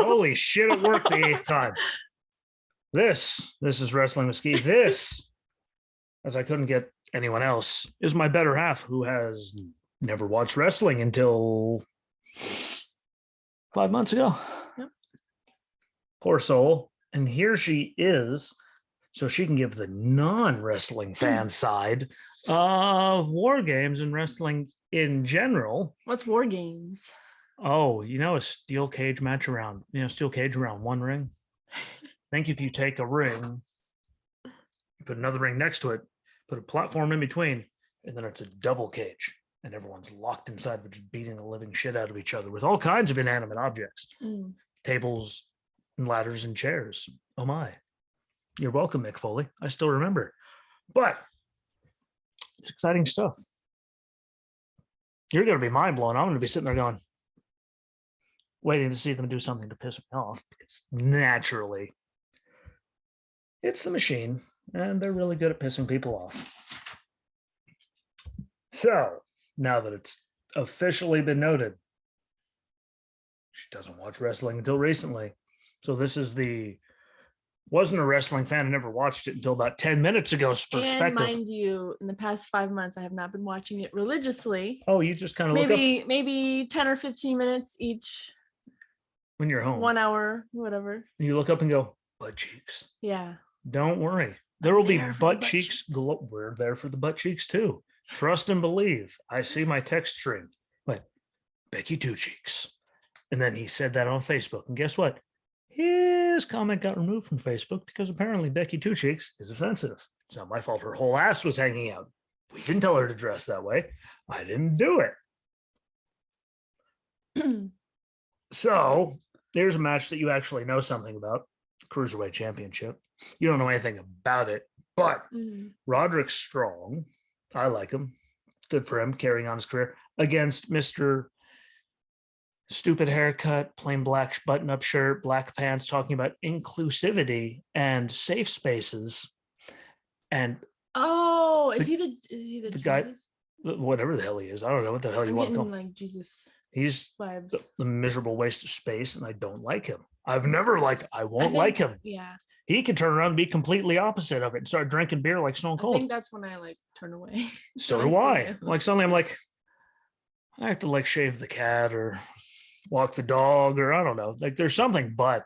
Holy shit, it worked the 8th time. This is Wrestling with Ski. This, as I couldn't get anyone else, is my better half who has never watched wrestling until 5 months ago. Yep. Poor soul. And here she is, so she can give the non-wrestling fan side of WarGames and wrestling in general. What's WarGames? Oh, a steel cage match around, steel cage around one ring. I think if you take a ring, you put another ring next to it, put a platform in between, and then it's a double cage. And everyone's locked inside, which is beating the living shit out of each other with all kinds of inanimate objects. Tables and ladders and chairs. Oh my. You're welcome, Mick Foley. I still remember. But it's exciting stuff. You're going to be mind blown. I'm going to be sitting there going, waiting to see them do something to piss me off, because naturally it's the machine and they're really good at pissing people off. So now that it's officially been noted, she doesn't watch wrestling until recently. So this is wasn't a wrestling fan. I never watched it until about 10 minutes ago. Perspective. And mind you, in the past 5 months, I have not been watching it religiously. Oh, you just kind of maybe 10 or 15 minutes each. When you're home. 1 hour, whatever. You look up and go, butt cheeks. Yeah. Don't worry. There will be butt cheeks. We're there for the butt cheeks too. Trust and believe. I see my text string. But Becky Two Cheeks. And then he said that on Facebook. And guess what? His comment got removed from Facebook because apparently Becky Two Cheeks is offensive. It's not my fault. Her whole ass was hanging out. We didn't tell her to dress that way. I didn't do it. So there's a match that you actually know something about. Cruiserweight Championship. You don't know anything about it, but Roderick Strong, I like him. Good for him carrying on his career against Mr. Stupid haircut, plain black button-up shirt, black pants, talking about inclusivity and safe spaces. And is he the guy, Jesus? whatever the hell he is. I don't know what the hell you want to call him. Like Jesus. He's vibes. The miserable waste of space, and I don't like him. I've never liked. I won't like him. Yeah. He could turn around and be completely opposite of it and start drinking beer like Stone Cold. I think that's when I turn away. So do I. Like suddenly I'm like, I have to shave the cat or walk the dog, or I don't know. There's something, but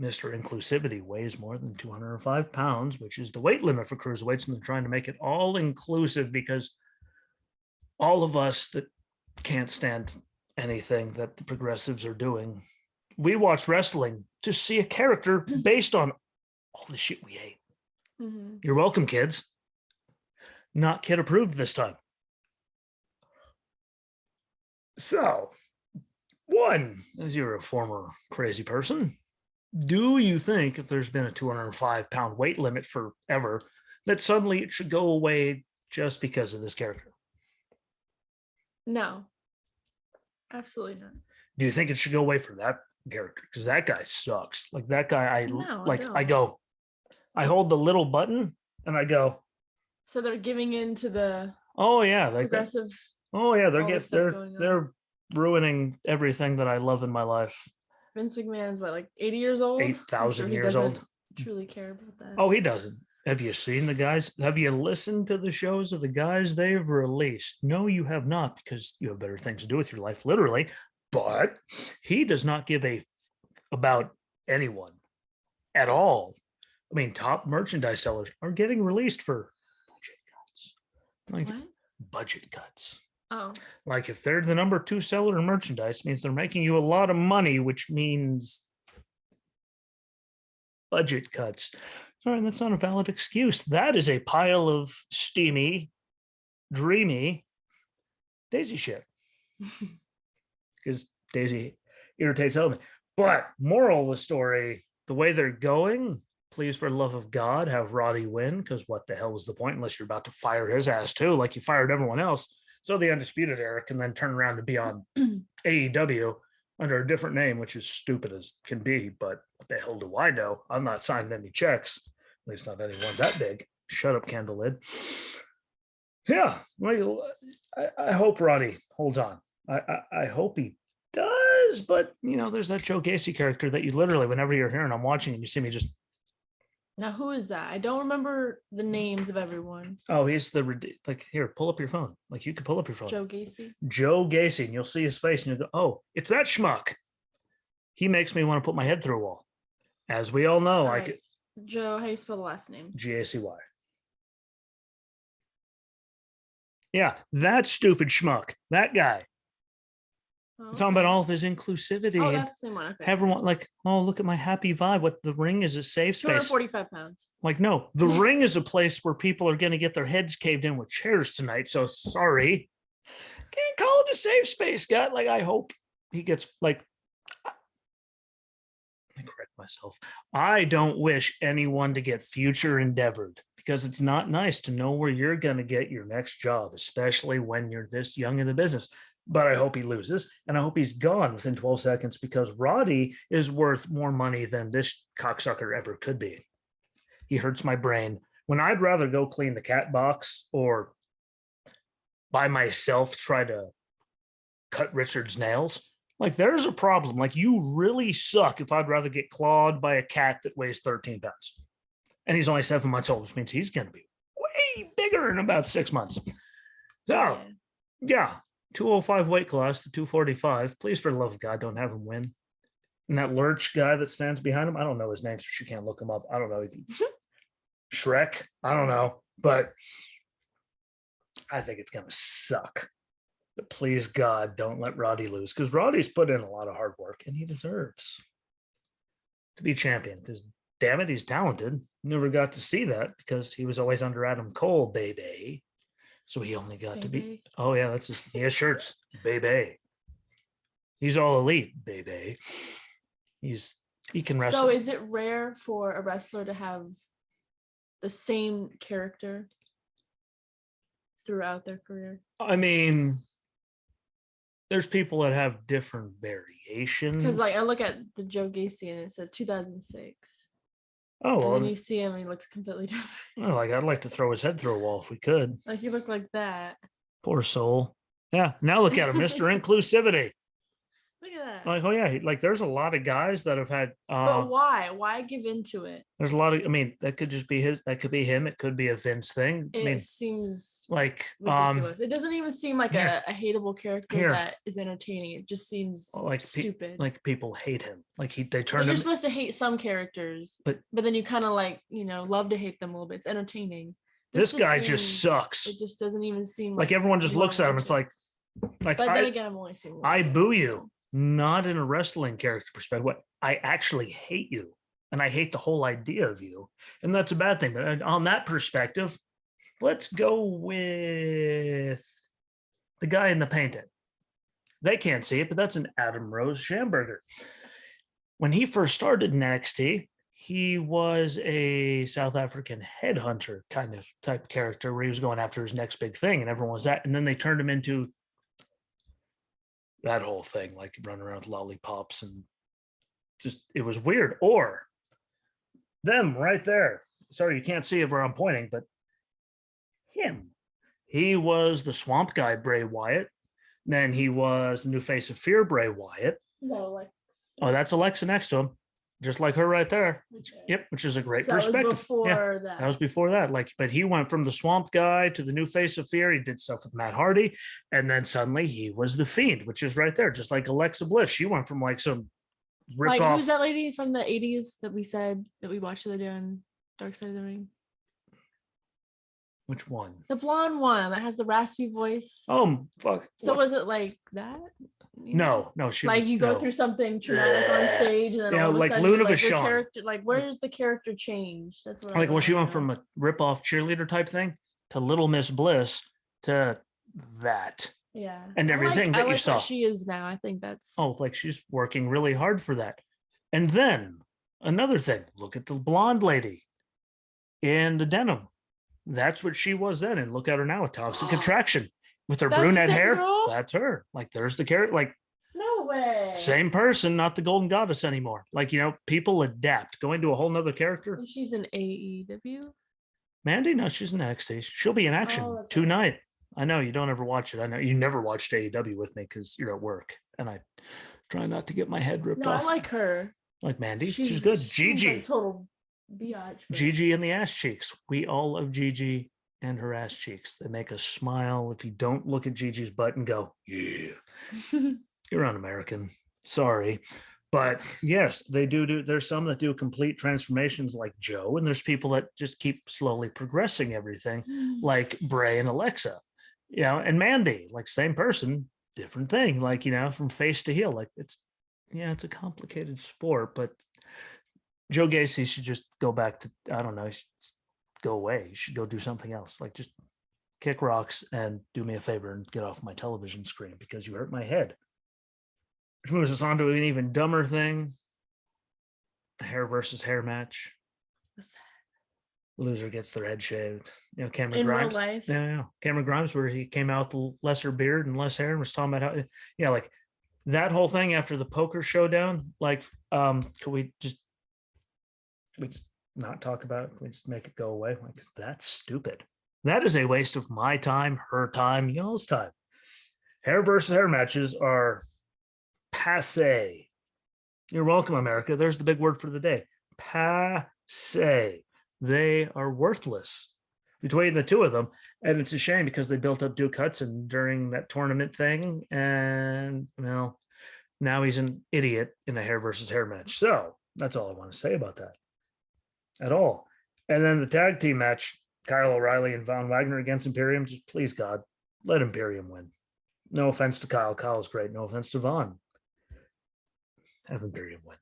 Mr. Inclusivity weighs more than 205 pounds, which is the weight limit for cruiserweights, and they're trying to make it all inclusive because all of us that can't stand anything that the progressives are doing, we watch wrestling to see a character based on all the shit we hate. You're welcome, kids. Not kid approved this time. So, one, as you're a former crazy person, do you think if there's been a 205-pound weight limit forever, that suddenly it should go away just because of this character? No. Absolutely not. Do you think it should go away for that character? Because that guy sucks. That guy, I hold the little button and I go. So they're giving in to the progressive. They're ruining everything that I love in my life. Vince McMahon's 80 years old? 8,000 years old. Truly care about that. Oh, he doesn't. Have you seen the guys? Have you listened to the shows of the guys they've released? No, you have not, because you have better things to do with your life, literally. But he does not give a about anyone at all. I mean, top merchandise sellers are getting released for budget cuts. What? Budget cuts. Oh. If they're the number 2 seller in merchandise, means they're making you a lot of money, which means budget cuts. Sorry, that's not a valid excuse. That is a pile of steamy, dreamy Daisy shit. Because Daisy irritates me. But moral of the story, the way they're going, please, for the love of God, have Roddy win, because what the hell was the point unless you're about to fire his ass too, like you fired everyone else. So the Undisputed Era can then turn around to be on AEW under a different name, which is stupid as can be, but what the hell do I know? I'm not signing any checks, at least not anyone that big. Shut up, candle lid. Yeah, I hope Roddy holds on. I hope he does. is, but there's that Joe Gacy character that you literally, whenever you're here and I'm watching and you see me just, Now, who is that? I don't remember the names of everyone. oh, he's here, pull up your phone. Like you could pull up your phone. Joe Gacy. Joe Gacy, and you'll see his face and you'll go, oh, it's that schmuck. He makes me want to put my head through a wall. As we all know, I could. Joe, how do you spell the last name? Gacy. Yeah, that stupid schmuck. That guy. Oh, Talking about all of his inclusivity. Oh, that's the same one. Okay. Everyone like, oh, look at my happy vibe. What the ring is a safe space. 245 pounds. Like, no, the ring is a place where people are going to get their heads caved in with chairs tonight. So sorry. Can't call it a safe space, guy. Like, I hope he gets like. Let me correct myself. I don't wish anyone to get future endeavored because it's not nice to know where you're going to get your next job, especially when you're this young in the business. But I hope he loses and I hope he's gone within 12 seconds because Roddy is worth more money than this cocksucker ever could be. He hurts my brain when I'd rather go clean the cat box or by myself try to cut Richard's nails. Like there's a problem. Like you really suck if I'd rather get clawed by a cat that weighs 13 pounds. And he's only 7 months old, which means he's going to be way bigger in about 6 months. So, yeah. 205 weight class to 245. Please, for the love of God, don't have him win. And that lurch guy that stands behind him, I don't know his name, so she can't look him up. I don't know. Shrek? I don't know. But I think it's going to suck. But please, God, don't let Roddy lose because Roddy's put in a lot of hard work and he deserves to be champion because, damn it, he's talented. Never got to see that because he was always under Adam Cole, baby. So he only got to be, oh yeah, that's just, he has shirts, baby. He's all elite, baby. He can wrestle. So is it rare for a wrestler to have the same character throughout their career? I mean, there's people that have different variations. Because like I look at the Joe Gacy and it said 2006. Oh, and then you see him and he looks completely different. Well, like I'd like to throw his head through a wall if we could. Like you look like that. Poor soul. Yeah. Now look at him, Mr. Inclusivity. Look at that. Like, oh yeah, like there's a lot of guys that have had. But why? Why give into it? There's a lot of. I mean, that could just be his. That could be him. It could be a Vince thing. It seems like ridiculous. It doesn't even seem like a hateable character that is entertaining. It just seems like stupid. Like people hate him. Like they turn. Like you're supposed to hate some characters, but then you kind of like love to hate them a little bit. It's entertaining. This guy just sucks. It just doesn't even seem like everyone just looks at him. It's like. But then again, I'm only seeing. I boo you. Not in a wrestling character perspective. What I actually hate you, and I hate the whole idea of you, and that's a bad thing. But on that perspective, let's go with the guy in the painting. They can't see it, but that's an Adam Rose Schamberger. When he first started in NXT, he was a South African headhunter kind of type character where he was going after his next big thing, and everyone was that. And then they turned him into that whole thing, like running around with lollipops and just, it was weird. Or them right there. Sorry, you can't see it where I'm pointing, but him. He was the swamp guy, Bray Wyatt. Then he was the new face of fear, Bray Wyatt. No, like. Oh, that's Alexa next to him. Just like her right there. Okay. Yep, which is a great perspective. Before that. That was before that. Like, but he went from the swamp guy to the new face of fear. He did stuff with Matt Hardy, and then suddenly he was the Fiend, which is right there, just like Alexa Bliss. She went from like some rip off. Who's that lady from the 80s that we said that we watched the other day on Dark Side of the Ring? Which one? The blonde one that has the raspy voice. Oh fuck! So was it like that? No, she like was, you go through something traumatic on stage, and then all of a like sudden, Luna like, Vachon. Character, like where does the character change? That's what. Like when she went from a rip-off cheerleader type thing to Little Miss Bliss to that. Yeah. And everything that you saw. What she is now. I think that's. Oh, like she's working really hard for that. And then another thing, look at the blonde lady in the denim. That's what she was then. And look at her now with Toxic Attraction. With her brunette hair. Girl? That's her. Like there's the character. Like no way. Same person, not the Golden Goddess anymore. Like, people adapt. Going to a whole nother character. She's in AEW. Mandy? No, she's in NXT. She'll be in action tonight. I know you don't ever watch it. I know you never watched AEW with me because you're at work. And I Trying not to get my head ripped No, off. I like her. Like Mandy. She's good. Gigi. Like total biatch. Gigi and the ass cheeks. We all love Gigi and her ass cheeks. They make us smile. If you don't look at Gigi's butt and go, yeah, you're un-American. Sorry. But yes, they do. There's some that do complete transformations like Joe, and there's people that just keep slowly progressing everything, like Bray and Alexa, and Mandy, like same person, different thing, like, from face to heel. Like it's a complicated sport, but Joe Gacy should just go back to, I don't know, go away. You should go do something else. Like just kick rocks and do me a favor and get off my television screen because you hurt my head. Which moves us on to an even dumber thing. The hair versus hair match. What's that? Loser gets their head shaved. Cameron In Grimes. real life? Yeah. Cameron Grimes, where he came out with lesser beard and less hair and was talking about how, like that whole thing after the poker showdown. Like, could we just not talk about it? We just make it go away? Like, that's stupid. That is a waste of my time, her time, y'all's time. Hair versus hair matches are passe. You're welcome, America. There's the big word for the day. Passe. They are worthless between the two of them. And it's a shame because they built up Duke Hudson during that tournament thing. And, well, now he's an idiot in a hair versus hair match. So that's all I want to say about that at all. And then the tag team match, Kyle O'Reilly and Von Wagner against Imperium. Just please, God, let Imperium win. No offense to Kyle. Kyle's great. No offense to Von. Have Imperium win.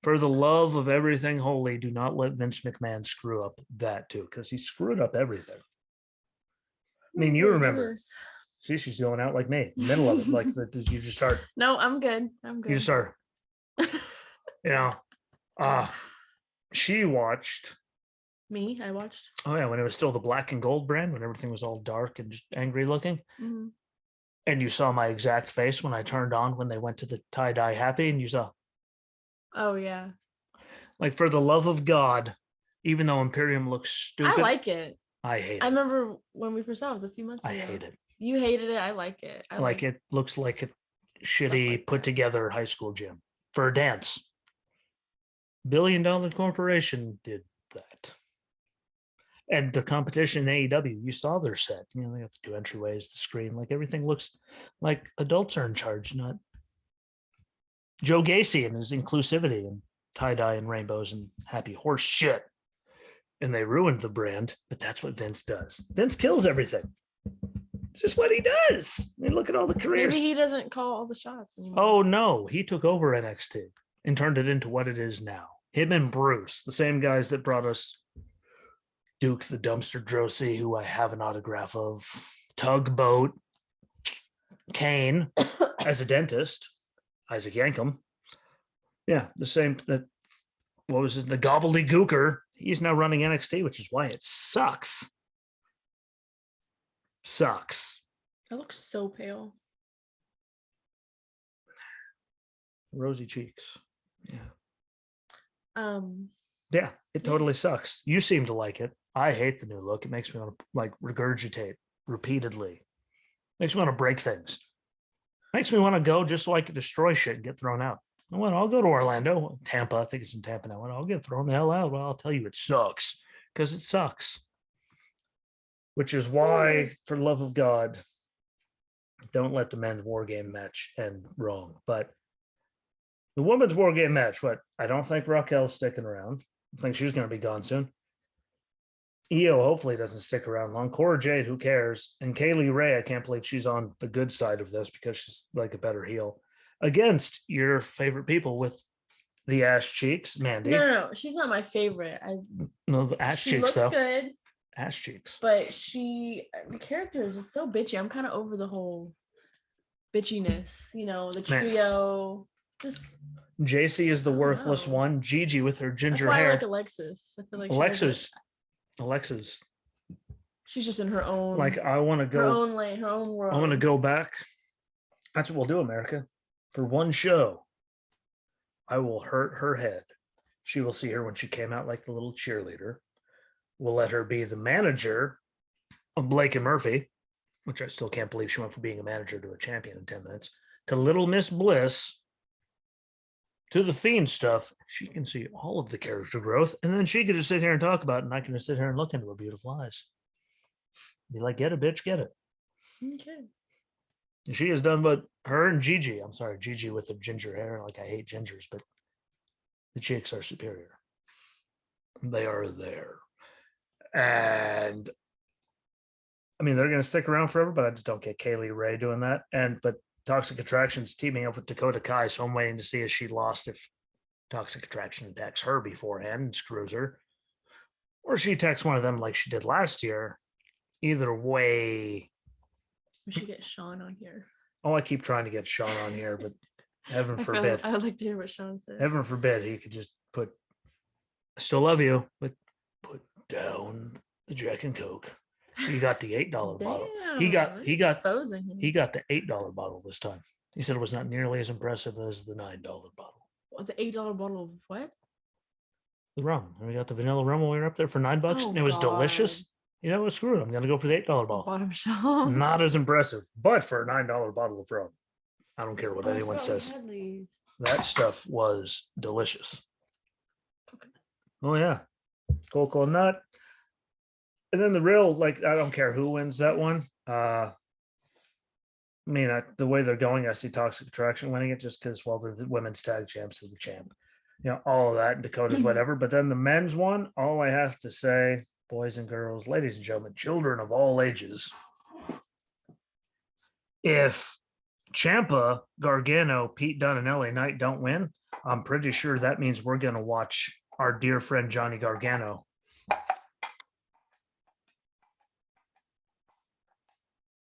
For the love of everything holy, do not let Vince McMahon screw up that too, because he screwed up everything. I mean, you remember. See, she's going out like me, middle of it. Like, did you just start? No, I'm good. You just start. She watched. Me? I watched. Oh yeah, when it was still the black and gold brand, when everything was all dark and just angry looking. Mm-hmm. And you saw my exact face when I turned on when they went to the tie-dye happy, and you saw. Oh yeah. Like, for the love of God, even though Imperium looks stupid. I like it. I hate it. I remember when we first saw it was a few months ago. I hate it. You hated it. I like it. I like it looks like a shitty like put together high school gym for a dance. $1 billion corporation did that. And the competition in AEW, you saw their set. They have the 2 entryways, the screen, like everything looks like adults are in charge, not Joe Gacy and his inclusivity and tie-dye and rainbows and happy horse shit. And they ruined the brand, but that's what Vince does. Vince kills everything. It's just what he does. I mean, look at all the careers. Maybe he doesn't call all the shots anymore. Oh, no. He took over NXT and turned it into what it is now. Him and Bruce, the same guys that brought us Duke the Dumpster Drosy, who I have an autograph of, Tugboat, Kane as a dentist, Isaac Yankem. Yeah, the same. The Gobbledygooker. He's now running NXT, which is why it sucks. Sucks. I look so pale. Rosy cheeks. Yeah. Yeah, it totally sucks. You seem to like it. I hate the new look. It makes me want to regurgitate repeatedly. Makes me want to break things. Makes me want to go just so I can destroy shit and get thrown out. I'll go to Orlando, Tampa. I think it's in Tampa now. I'll get thrown the hell out. Well, I'll tell you it sucks because it sucks. Which is why, for the love of God, don't let the men's war game match end wrong. But the women's war game match, I don't think Raquel's sticking around. I think she's going to be gone soon. Io hopefully doesn't stick around long. Cora Jade, who cares? And Kaylee Ray, I can't believe she's on the good side of this because she's like a better heel against your favorite people with the ass cheeks, Mandy. No, she's not my favorite. No, the ass she cheeks looks though. Good, ass cheeks. But the character is just so bitchy. I'm kind of over the whole bitchiness. The trio. Just JC is the worthless one. Gigi with her ginger hair. I like Alexis. I feel like Alexa's she's just in her own. Like, I want to go her own lane, her own world. I want to go back. That's what we'll do, America. For one show, I will hurt her head. She will see her when she came out like the little cheerleader. We'll let her be the manager of Blake and Murphy, which I still can't believe she went from being a manager to a champion in 10 minutes, to Little Miss Bliss. to the Fiend stuff, she can see all of the character growth, and then she can just sit here and talk about it, and I can just sit here and look into her beautiful eyes. Be like, get it, bitch, get it. Okay. And she has done what her and Gigi, I'm sorry, Gigi with the ginger hair, like I hate gingers, but the chicks are superior. They are there. And I mean, they're going to stick around forever, but I just don't get Kaylee Ray doing that. But Toxic Attraction's teaming up with Dakota Kai, so I'm waiting to see if she lost if Toxic Attraction attacks her beforehand and screws her, or she attacks one of them like she did last year. Either way, we should get Sean on here. Oh, I keep trying to get Sean on here, but heaven forbid. I'd like to hear what Sean said. Heaven forbid he could just put, I still love you, but put down the Jack and Coke. He got the $8 bottle. He got the $8 bottle this time. He said it was not nearly as impressive as the $9 bottle. What, the $8 bottle of what? The rum. And we got the vanilla rum when we were up there for $9, and it was delicious. You know what? Screw it. I'm going to go for the $8 bottle. Bottom shelf. Not as impressive, but for a $9 bottle of rum, I don't care what anyone says. That stuff was delicious. Okay. Oh yeah, cocoa nut. And then the real, like, I don't care who wins that one. I mean, the way they're going, I see Toxic Attraction winning it just because, well, they're the women's tag champs of the champ. You know, all of that, and Dakota's whatever. But then the men's one, all I have to say, boys and girls, ladies and gentlemen, children of all ages, if Ciampa, Gargano, Pete Dunne, and LA Knight don't win, I'm pretty sure that means we're going to watch our dear friend Johnny Gargano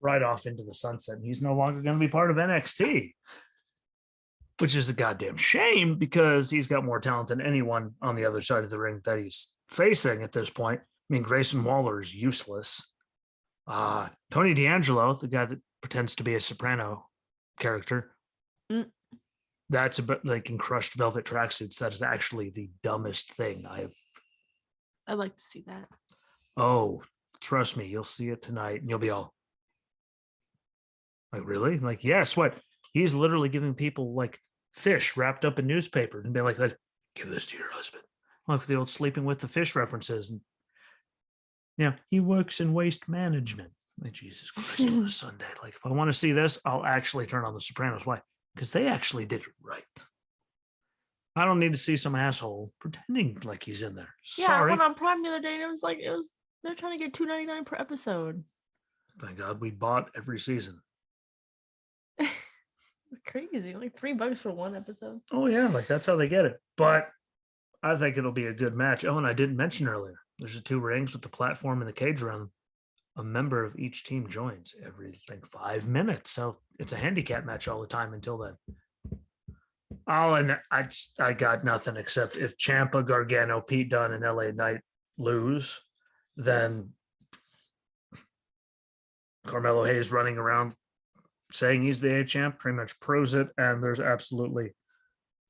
right off into the sunset. And he's no longer going to be part of NXT, which is a goddamn shame because he's got more talent than anyone on the other side of the ring that he's facing at this point. I mean, Grayson Waller is useless. Tony D'Angelo, the guy that pretends to be a soprano character, that's a bit like in crushed velvet tracksuits. That is actually the dumbest thing I'd like to see that. Oh, trust me, you'll see it tonight, and you'll be all like, really? Like, yes, what? He's literally giving people like fish wrapped up in newspaper and being like, give this to your husband. Like the old Sleeping with the Fish references. And he works in waste management. Like, Jesus Christ, on a Sunday. Like, if I want to see this, I'll actually turn on The Sopranos. Why? Because they actually did it right. I don't need to see some asshole pretending like he's in there. Yeah, I went on Prime the other day, and they're trying to get $2.99 per episode. Thank God we bought every season. It's crazy, like $3 for one episode. Oh yeah, like that's how they get it. But I think it'll be a good match. Oh, and I didn't mention earlier, there's the 2 rings with the platform and the cage around them. A member of each team joins every 5 minutes, so it's a handicap match all the time until then. Oh, and I got nothing except if Ciampa, Gargano, Pete Dunne, and LA Knight lose, then Carmelo Hayes running around saying he's the A champ pretty much proves it, and there's absolutely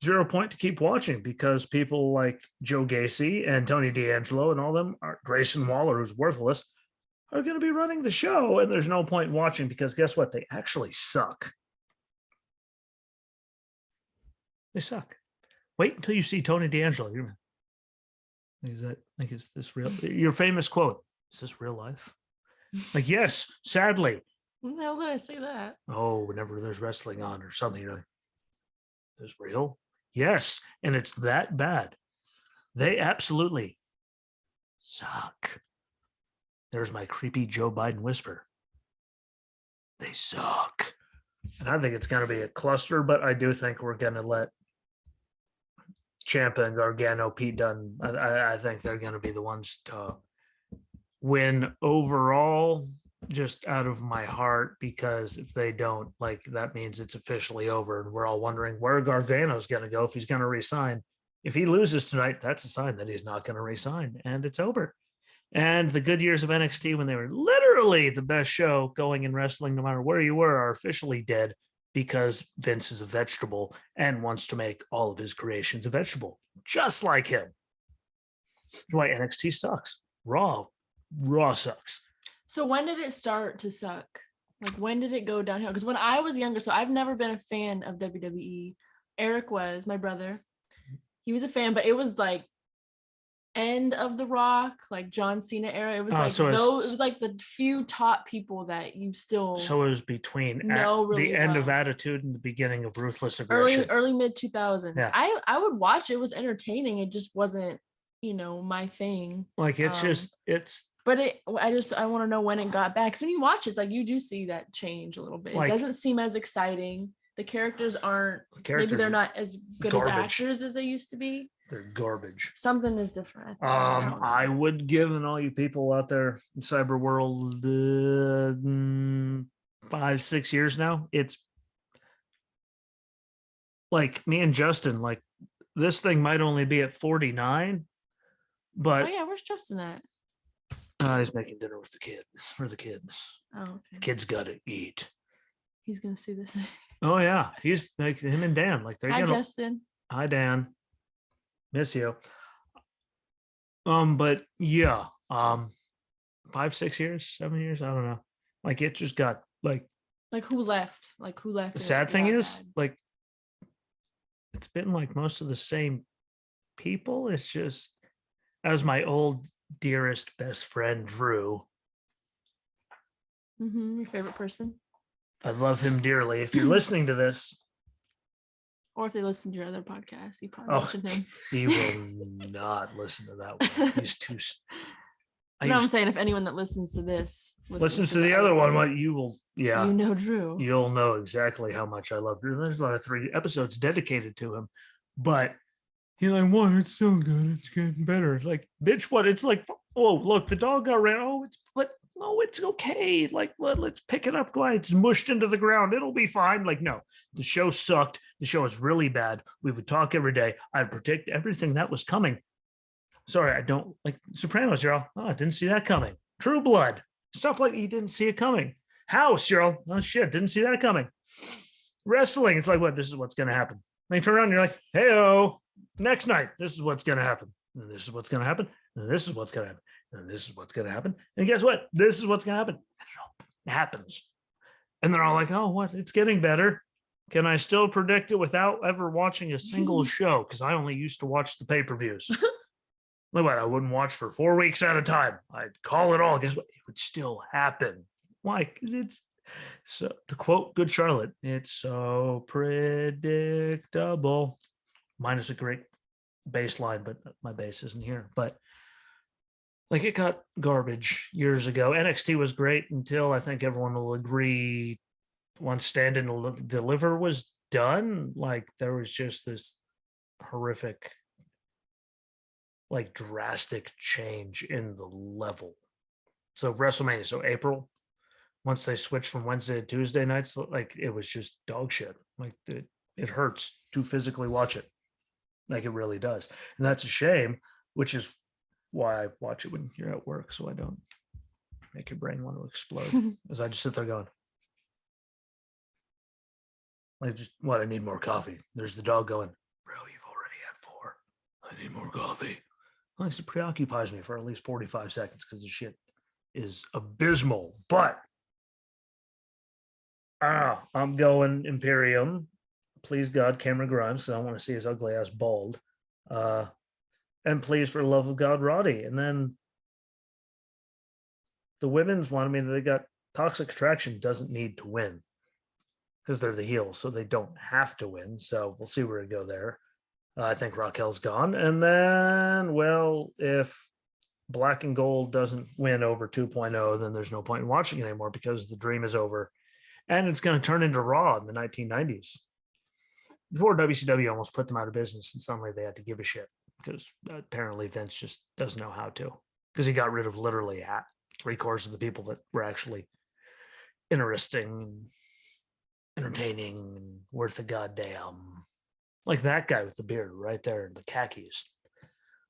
0 point to keep watching because people like Joe Gacy and Tony D'Angelo and all them, Grayson Waller, who's worthless, are going to be running the show, and there's no point in watching because guess what? They actually suck. They suck. Wait until you see Tony D'Angelo. Is this real? Your famous quote, is this real life? Like, yes, sadly. When the hell did I say that? Oh, whenever there's wrestling on or something, is this real? Yes, and it's that bad. They absolutely suck. There's my creepy Joe Biden whisper. They suck. And I think it's going to be a cluster, but I do think we're going to let Ciampa and Gargano, Pete Dunne, I think they're going to be the ones to win overall, just out of my heart, because if they don't, that means it's officially over, and we're all wondering where Gargano's going to go, if he's going to resign. If he loses tonight, that's a sign that he's not going to resign, and it's over. And the good years of NXT, when they were literally the best show going in wrestling, no matter where you were, are officially dead because Vince is a vegetable and wants to make all of his creations a vegetable, just like him. That's why NXT sucks. Raw sucks. So when did it start to suck? Like, when did it go downhill? Because when I was younger, so I've never been a fan of WWE Eric was my brother. He was a fan, but it was like end of The Rock, like John Cena era. It was like so it was like the few top people that you still So it was between know really the end of well. Attitude and the beginning of Ruthless Aggression. Early mid 2000s. Yeah. I would watch it. It was entertaining. It just wasn't, my thing. Like it's But I want to know when it got back. Because when you watch it, it's like you do see that change a little bit. Like, it doesn't seem as exciting. The characters aren't, maybe they're not as good as actors as they used to be. They're garbage. Something is different. I would give, and all you people out there in cyber world, 5-6 years now. It's like me and Justin, like this thing might only be at 49, but where's Justin at? He's making dinner with the kids for the kids. Oh, okay. The kids gotta eat. He's gonna see this. Oh yeah, he's like him and Dan. Like they're Justin. Hi Dan, miss you. But yeah, 5-6 years, 7 years, I don't know. Like it just got like who left? The sad thing is, like, it's been like most of the same people. It's just, that was my old dearest best friend Drew. Your favorite person? I love him dearly. If you're listening to this, or if they listen to your other podcast, you probably mentioned him. He will not listen to that one. He's too. I'm saying if anyone that listens to this listens to the other one, what you will, yeah, Drew. You'll know exactly how much I love Drew. There's like 3 episodes dedicated to him, but he's like, "What? It's so good. It's getting better." It's like, bitch, what? It's like, oh, look, the dog got ran. Oh, it's okay. Like, let's pick it up. Go ahead. It's mushed into the ground. It'll be fine. Like, no, the show sucked. The show was really bad. We would talk every day. I'd predict everything that was coming. Sorry, I don't like Sopranos, y'all. Oh, I didn't see that coming. True Blood. Stuff like you didn't see it coming. House, y'all. Oh, shit, didn't see that coming. Wrestling, it's like, what? This is what's going to happen. And you turn around and you're like, hey-oh, next night, this is what's going to happen. And this is what's going to happen. And this is what's going to happen. And this is what's going to happen. And guess what? This is what's going to happen. It happens. And they're all like, oh, what? It's getting better. Can I still predict it without ever watching a single show? Because I only used to watch the pay-per-views. Like what? I wouldn't watch for 4 weeks at a time. I'd call it all. Guess what? It would still happen. Why? Because it's, so to quote Good Charlotte, it's so predictable. Minus a great bass line, but my bass isn't here. But like it got garbage years ago. NXT was great until I think everyone will agree once Stand and Deliver was done, like there was just this horrific, like drastic change in the level. So WrestleMania, so April, once they switched from Wednesday to Tuesday nights, like it was just dog shit. Like it hurts to physically watch it. Like it really does. And that's a shame, which is why I watch it when you're at work, so I don't make your brain want to explode. As I just sit there going, like, just what? I need more coffee. There's the dog going, bro, you've already had 4. I need more coffee. Like, it preoccupies me for at least 45 seconds because the shit is abysmal. But I'm going Imperium. Please God, Cameron Grimes, because I want to see his ugly ass bald. And please, for the love of God, Roddy. And then the women's one, I mean, they got Toxic Attraction doesn't need to win because they're the heels, so they don't have to win. So we'll see where we go there. I think Raquel's gone. And then, well, if Black and Gold doesn't win over 2.0, then there's no point in watching it anymore because the dream is over. And it's going to turn into Raw in the 1990s. Before WCW almost put them out of business, and suddenly they had to give a shit because apparently Vince just doesn't know how to, because he got rid of literally 3/4 of the people that were actually interesting and entertaining and worth a goddamn. Like that guy with the beard right there in the khakis.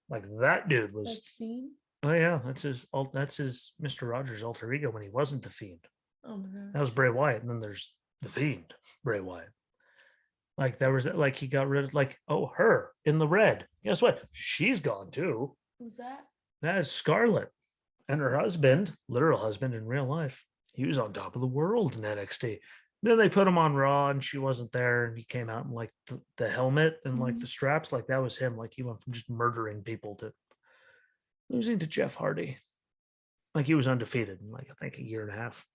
Like that dude was. That's Fiend? Oh yeah, that's his Mr. Rogers alter ego when he wasn't the Fiend. Oh my god. That was Bray Wyatt, and then there's the Fiend, Bray Wyatt. Like there was, like he got rid of, like, oh, her in the red. Guess what? She's gone too. Who's that? That is Scarlett, and her husband, literal husband in real life. He was on top of the world in NXT. Then they put him on Raw, and she wasn't there, and he came out in like the helmet and like Mhm. the straps, like that was him. Like he went from just murdering people to losing to Jeff Hardy. Like he was undefeated in like I think a year and a half.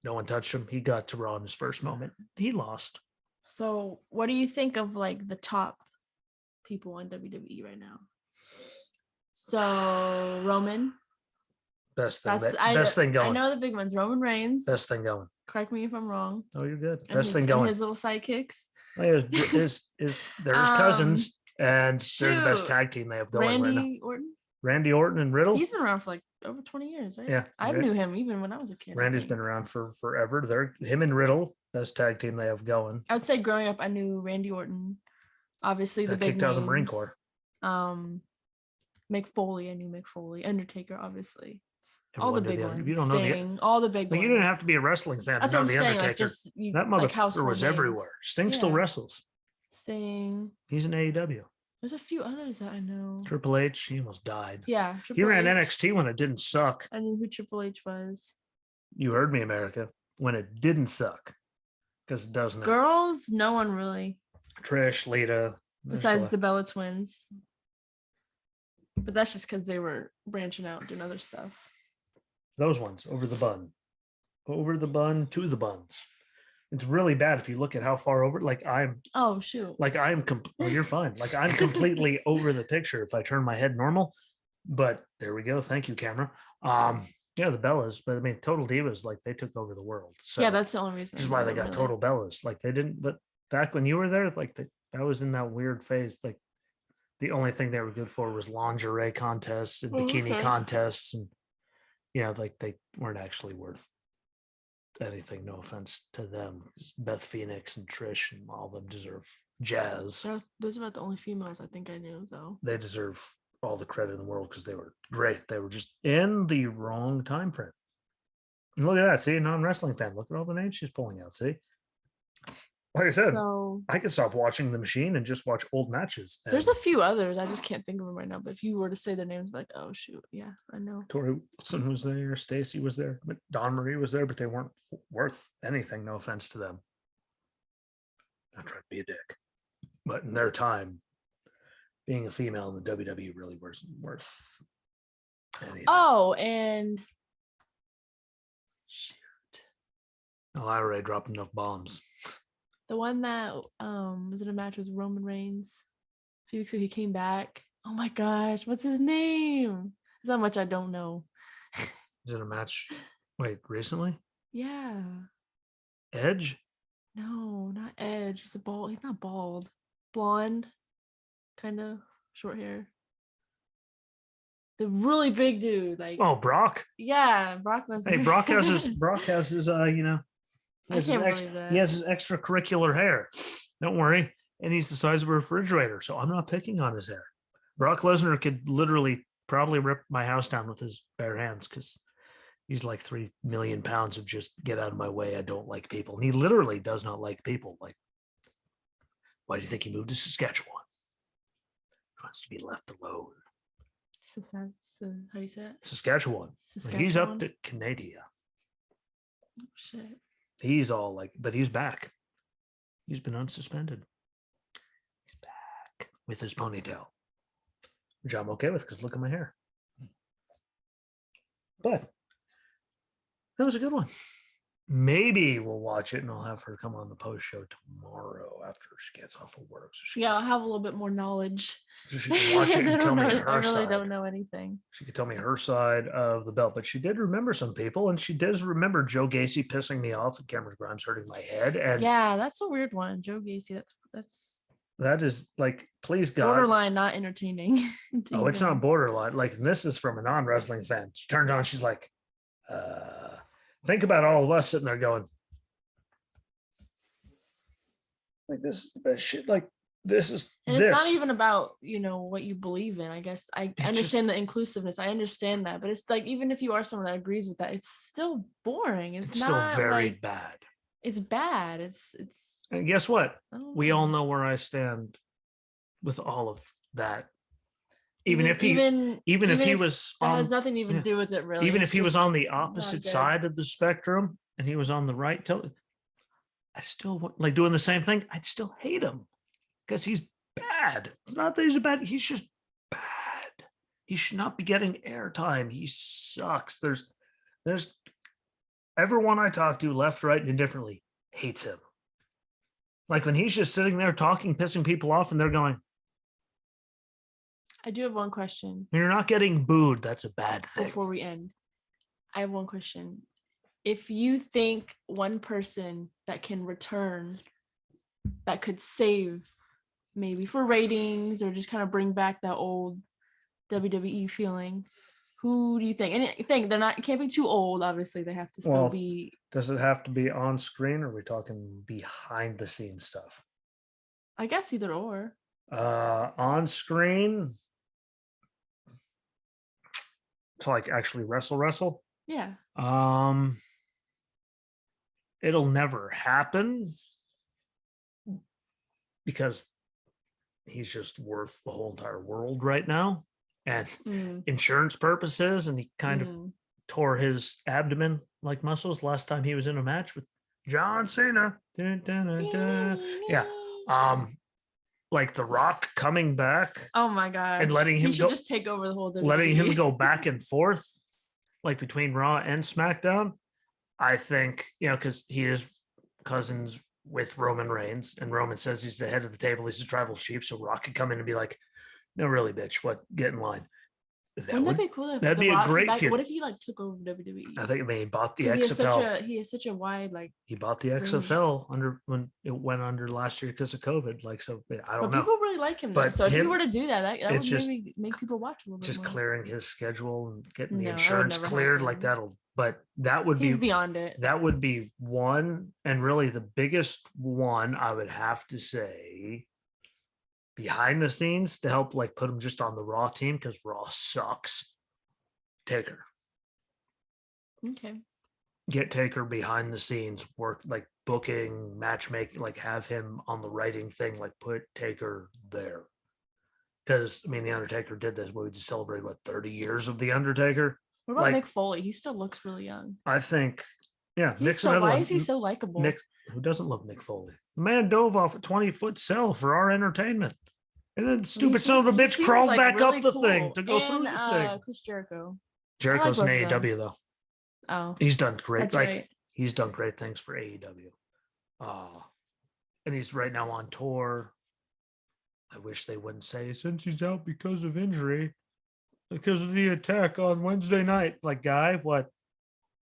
No one touched him. He got to Raw in his first moment. He lost. So, what do you think of like the top people in WWE right now? So Roman, Best thing. that's Best thing I going. know the big ones. Roman Reigns. Best thing going. Correct me if I'm wrong. Oh, you're good. And Best thing and going. his little sidekicks. There's cousins, and they're the best Shoot. tag team they have going right now. Randy Orton. Randy Orton and Riddle. He's been around for like over 20 years, right? Yeah, I knew him even when I was a kid. Randy's been around for forever. They're him and Riddle, best tag team they have going. I would say growing up, I knew Randy Orton. Obviously, the Got big kicked out of the Marine names. Corps. Mick Foley, I knew Mick Foley. Undertaker, obviously. Everyone All the knew big the- ones. If you don't know Sting, all the big like ones. you didn't have to be a wrestling fan That's to what know I'm the saying. Like Undertaker. just you, That like motherfucker household was names. everywhere. Sting still Yeah. wrestles. Sting. He's in AEW. There's a few others that I know. Triple H, he almost died. Yeah, He Triple ran H. NXT when it didn't suck. I knew who Triple H was. You heard me, America. When it didn't suck, because it doesn't. Girls, no one really. Trish, Lita. Besides the Bella twins. But that's just because they were branching out doing other stuff. Those ones over the bun, to the buns. It's really bad if you look at how far over. Like I'm. Oh shoot. Like I'm. Well, you're fine. Like I'm completely over the picture if I turn my head normal. But there we go. Thank you, camera. Yeah, the Bellas, but I mean, Total Divas, like they took over the world. So Yeah, that's the only reason. which is why they got Total Bellas. Like they didn't. But back when you were there, like that was in that weird phase. Like the only thing they were good for was lingerie contests and bikini contests, and like they weren't actually worth anything. No offense to them. Beth Phoenix and Trish and all of them deserve jazz. Those are about the only females I think I knew, though. They deserve all the credit in the world because they were great. They were just in the wrong time frame. And look at that. See, non-wrestling fan. Look at all the names she's pulling out. See? Like I said, I could stop watching The Machine and just watch old matches. There's a few others. I just can't think of them right now. But if you were to say their names, like, oh, shoot. Yeah, I know. Tori Wilson was there. Stacy was there. But Dawn Marie was there, but they weren't worth anything. No offense to them. I'm not trying to be a dick. But in their time, being a female in the WWE really wasn't worth anything. Oh, and shoot. Oh, I already dropped enough bombs. The one that was in a match with Roman Reigns a few weeks ago, he came back. Oh my gosh, what's his name? There's how much I don't know. Is it a match? Wait, recently? Yeah. Edge? No, not Edge. He's bald. He's not bald. Blonde, kind of short hair. The really big dude, like Brock. Yeah, Brock Lesnar. Hey, Brock has his I can't believe that. He has his extracurricular hair. Don't worry. And he's the size of a refrigerator. So I'm not picking on his hair. Brock Lesnar could literally probably rip my house down with his bare hands because he's like 3 million pounds of just get out of my way. I don't like people. And he literally does not like people. Like, why do you think he moved to Saskatchewan? He wants to be left alone. How do you say it? Saskatchewan. He's up to Canada. Oh, shit. He's all like, but he's back. He's been unsuspended. He's back with his ponytail, which I'm okay with because look at my hair. But that was a good one. Maybe we'll watch it and I'll have her come on the post show tomorrow after she gets off of work. So I'll have a little bit more knowledge. So she can watch it and tell me her I really side. don't know anything. She could tell me her side of the belt, but she did remember some people, and she does remember Joe Gacy pissing me off and Cameron Grimes hurting my head. And yeah, that's a weird one. Joe Gacy, that is like, please God, borderline not entertaining. Oh, it's not borderline. Like, this is from a non-wrestling fan. She turns on, she's like, think about all of us sitting there going, like, this is the best shit. Like, this is, and it's not even about, what you believe in. I guess I understand the inclusiveness. I understand that, but it's like, even if you are someone that agrees with that, it's still boring. It's not still very like, bad. It's bad. It's. And guess what? We all know where I stand with all of that. Even if he was that has nothing to even do with it, really. Even if he was on the opposite side of the spectrum and he was on the right, I still like doing the same thing. I'd still hate him because he's bad. It's not that he's a bad, he's just bad. He should not be getting airtime. He sucks. There's everyone I talk to, left, right, and indifferently, hates him. Like when he's just sitting there talking, pissing people off, and they're going, I do have one question "You're not getting booed. That's a bad thing." before we end. I have one question. If you think one person that can return, that could save maybe for ratings or just kind of bring back that old WWE feeling, who do you think? And I think they're not, it can't be too old, obviously. They have to still be. Does it have to be on screen, or are we talking behind the scenes stuff? I guess either or. On screen to like actually wrestle. Yeah. It'll never happen because he's just worth the whole entire world right now, and insurance purposes, and he kind of tore his abdomen like muscles last time he was in a match with John Cena. Dun, dun, dun, dun. Yeah. Like The Rock coming back. Oh my god. And letting him go, just take over the whole WWE. Letting him go back and forth, like between Raw and SmackDown. I think, because he is cousins with Roman Reigns, and Roman says he's the head of the table, he's a tribal chief, so Rock could come in and be like, "No, really, bitch, what? Get in line." Wouldn't that be cool? That'd be a great feud. What if he like took over WWE? I think he bought the XFL. He has such a wide like. He bought the XFL when it went under last year because of COVID. Like, so I don't know. People really like him, though. So if he were to do that, that would maybe make people watch a little bit. Just more. Clearing his schedule and getting the insurance cleared, like that'll. But that would He's beyond it. That would be one, and really the biggest one, I would have to say, behind the scenes, to help like put him just on the Raw team, because Raw sucks. Taker. Okay. Get Taker behind the scenes, work like booking, matchmaking, like have him on the writing thing, like put Taker there. Because the Undertaker did this. We just celebrated 30 years of the Undertaker. What about Mick Foley? He still looks really young. I think, yeah. Why is he so likable? Who doesn't love Mick Foley? The man dove off a 20-foot cell for our entertainment. And then stupid son of a bitch crawled back up the thing to go through the thing. Chris Jericho. Jericho's in AEW, though. Oh. He's done great. That's right. He's done great things for AEW. And he's right now on tour. I wish they wouldn't say, since he's out because of injury, because of the attack on Wednesday night. Like, guy, what?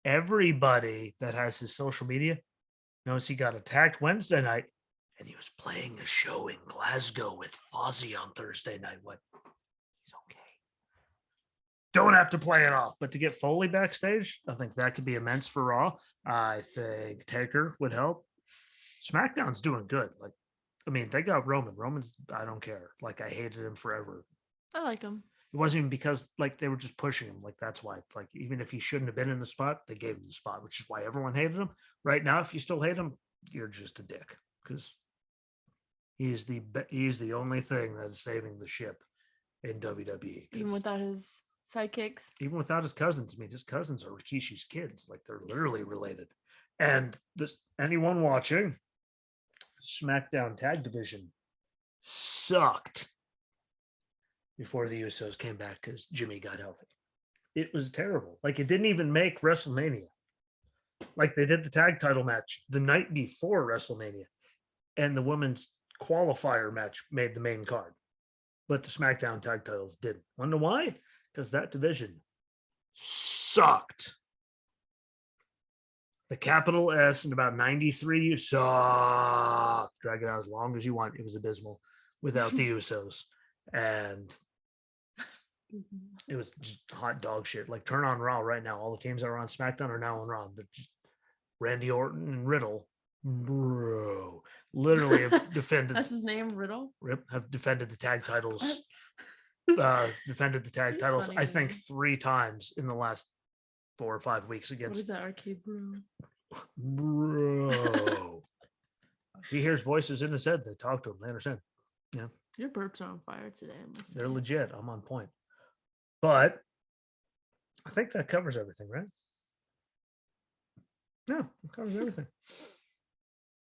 Everybody that has his social media knows he got attacked Wednesday night, and he was playing a show in Glasgow with Fozzy on Thursday night. What? He's okay. Don't have to play it off, but to get Foley backstage, I think that could be immense for Raw. I think Taker would help. SmackDown's doing good. They got Roman. Roman's, I don't care. Like, I hated him forever. I like him. It wasn't even because they were just pushing him. Like, that's why. Like, even if he shouldn't have been in the spot, they gave him the spot, which is why everyone hated him. Right now, if you still hate him, you're just a dick, because he's the only thing that is saving the ship in WWE. Even without his sidekicks, even without his cousins. His cousins are Rikishi's kids. Like, they're literally related. And anyone watching, SmackDown Tag Division sucked before the Usos came back because Jimmy got healthy. It was terrible. Like, it didn't even make WrestleMania. Like, they did the tag title match the night before WrestleMania, and the women's qualifier match made the main card, but the SmackDown tag titles didn't. Wonder why? Because that division sucked. The capital S in about 93 sucked. Drag it out as long as you want. It was abysmal without the Usos. And it was just hot dog shit. Like, turn on Raw right now. All the teams that are on SmackDown are now on Raw. They're just Randy Orton and Riddle. Bro. Literally have defended. That's his name, Riddle? Have defended the tag titles. Defended the tag titles, I think, 3 times in the last 4 or 5 weeks against. What is that, Arcade Bro? Bro. He hears voices in his head. They talk to him. They understand. Yeah. Your burps are on fire today. They're legit. I'm on point. But I think that covers everything, right? Yeah, it covers everything.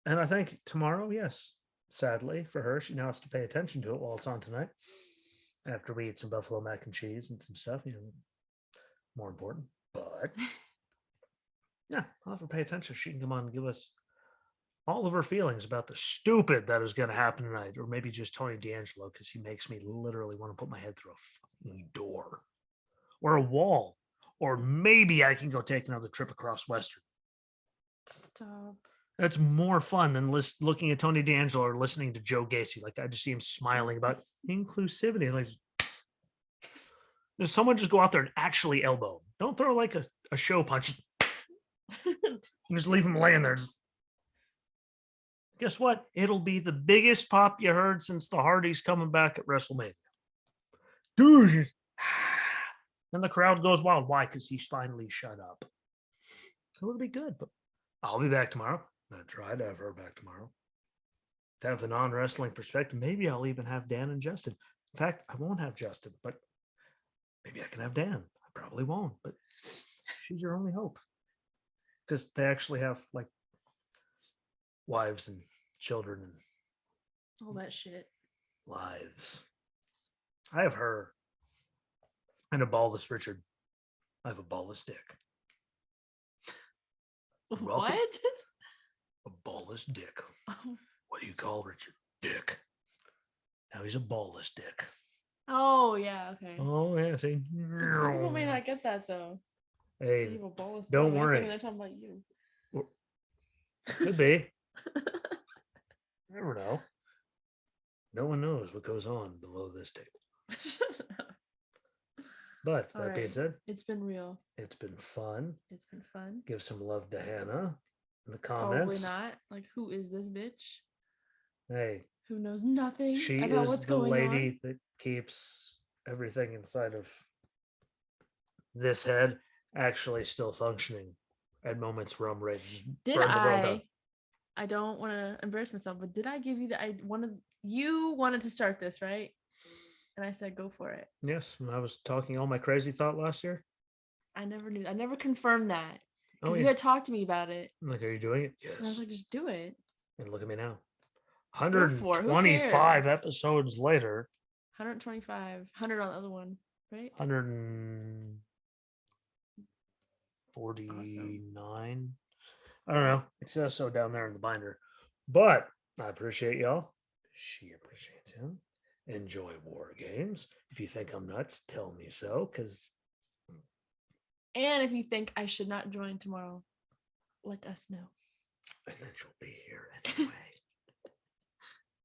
And I think tomorrow, yes, sadly for her, she now has to pay attention to it while it's on tonight. After we eat some buffalo mac and cheese and some stuff, more important. But yeah, I'll have her pay attention. She can come on and give us all of her feelings about the stupid that is going to happen tonight, or maybe just Tony D'Angelo because he makes me literally want to put my head through a fucking door or a wall, or maybe I can go take another trip across Western. Stop. That's more fun than looking at Tony D'Angelo or listening to Joe Gacy. Like I just see him smiling about inclusivity. Like, does someone just go out there and actually elbow? Don't throw like a show punch. Just leave him laying there. Guess what? It'll be the biggest pop you heard since the Hardys coming back at WrestleMania. Dude, and the crowd goes wild. Why? Because he's finally shut up. So it'll be good. But I'll be back tomorrow. I'm gonna try to have her back tomorrow. To have the non-wrestling perspective, maybe I'll even have Dan and Justin. In fact, I won't have Justin, but maybe I can have Dan. I probably won't, but she's your only hope. Because they actually have like wives and children and all that shit. Lives. I have her and a ballless Richard. I have a ballless dick. What? A ballless dick. What do you call Richard? Dick. Now he's a ballless dick. Oh yeah, okay. Oh yeah, see. Some people may not get that though. Hey, don't worry. They're talking about you. Could be. Never know. No one knows what goes on below this table. But that being said, it's been real. It's been fun. It's been fun. Give some love to Hannah in the comments. Probably not. Like, who is this bitch? Hey, who knows nothing she about is what's the going lady on. that keeps everything inside of this head actually still functioning at moments where I'm ready to just burn the world up. I don't want to embarrass myself, but did I give you you wanted to start this, right? And I said, go for it. Yes. When I was talking all my crazy thought last year. I never knew. I never confirmed that. Because you had talked to me about it. I'm like, are you doing it? Yes. And I was like, just do it. And look at me now. 125 episodes later. 125. 100 on the other one, right? 149. Awesome. I don't know. It says so down there in the binder. But I appreciate y'all. She appreciates him. Enjoy WarGames. If you think I'm nuts, tell me so. And if you think I should not join tomorrow, let us know. And then she'll be here anyway.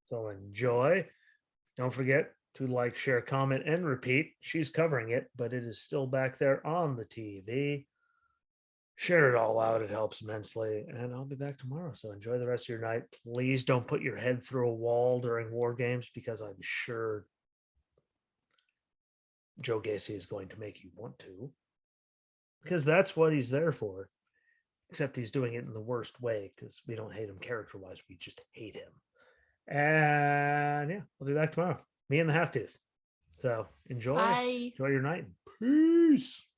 So enjoy. Don't forget to like, share, comment, and repeat. She's covering it, but it is still back there on the TV. Share it all out. It helps immensely. And I'll be back tomorrow. So enjoy the rest of your night. Please don't put your head through a wall during WarGames because I'm sure Joe Gacy is going to make you want to. Because that's what he's there for. Except he's doing it in the worst way because we don't hate him character-wise. We just hate him. And yeah, we'll be back tomorrow. Me and the half tooth. So enjoy. Bye. Enjoy your night. Peace.